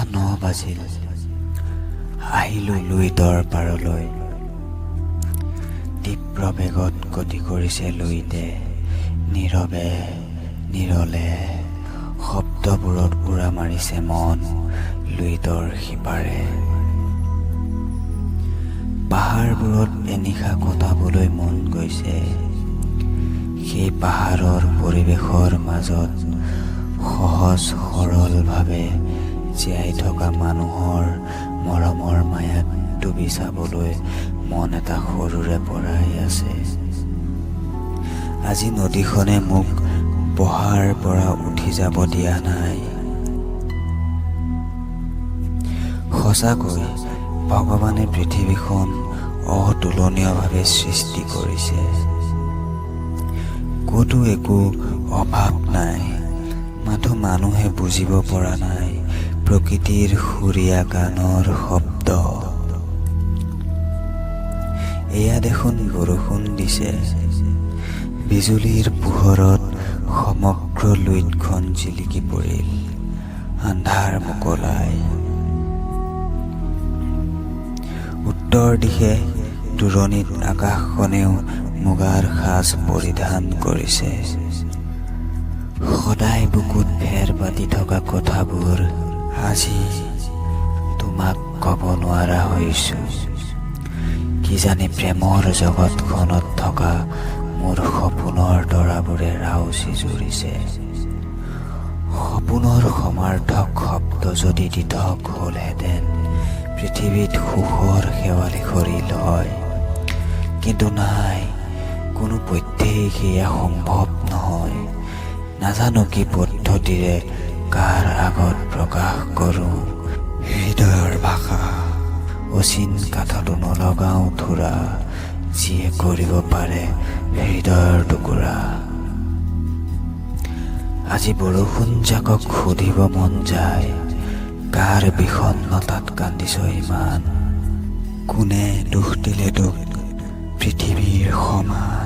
9 বাজিল। আহিলোঁ লুইতৰ পাৰলৈ। তীব্ৰ বেগত গতি কৰিছে লুইতে। নীৰৱে নিৰলে শব্দবোৰত উৰা মাৰিছে মন লুইতৰ সিপাৰে। পাহাৰবোৰত এনিশা কটাবলৈ মন গৈছে। সেই পাহাৰৰ পৰিৱেশৰ মাজত সহজ সৰলভাৱে জীয়াই থকা মানুহৰ মৰমৰ মায়াত ডুবি চাবলৈ মন এটা সৰুৰে পৰাই আছে। আজি নদীখনে মোক বহাৰ পৰা উঠি যাব দিয়া নাই। সঁচাকৈ ভগৱানে পৃথিৱীখন অতুলনীয়ভাৱে সৃষ্টি কৰিছে। ক'তো একো অভাৱ নাই, মাথো মানুহে বুজিব পৰা নাই প্ৰকৃতিৰ সুৰীয়া গানৰ শব্দ। এয়া দেখোন বৰষুণ দিছে। বিজুলীৰ পোহৰত সমগ্ৰ লুইতখন জিলিকি পৰিল আন্ধাৰ মুকলাই। উত্তৰ দিশে দূৰণিত আকাশখনেও মুগাৰ সাজ পৰিধান কৰিছে। সদায় বুকুত ফেৰ পাতি থকা কথাবোৰ আজি তোমাক ক'ব নোৱাৰা হৈছোঁ। কিজানি প্ৰেমৰ জগতখনত থকা মোৰ সপোনৰ তৰাবোৰে ৰাউচি জুৰিছে। সপোনৰ সমাৰ্থক শব্দ যদি দিঠক হ'লহেঁতেন পৃথিৱীত সুখৰ শেৱালি সৰিল হয়। কিন্তু নাই, কোনোপধ্যেই সেয়া সম্ভৱ নহয়। নাজানো কি পদ্ধতিৰে কাৰ আগত প্ৰকাশ কৰোঁ হৃদয়ৰ ভাষা। অচিন কাঠতো নলগাওঁ থোৰা, যিয়ে কৰিব পাৰে হৃদয়ৰ টুকুৰা। আজি বৰষুণ জাকক সুধিব মন যায়, কাৰ বিষণ্ণতাত কান্দিছ ইমান? কোনে দুখ দিলে তোক পৃথিৱীৰ সমান?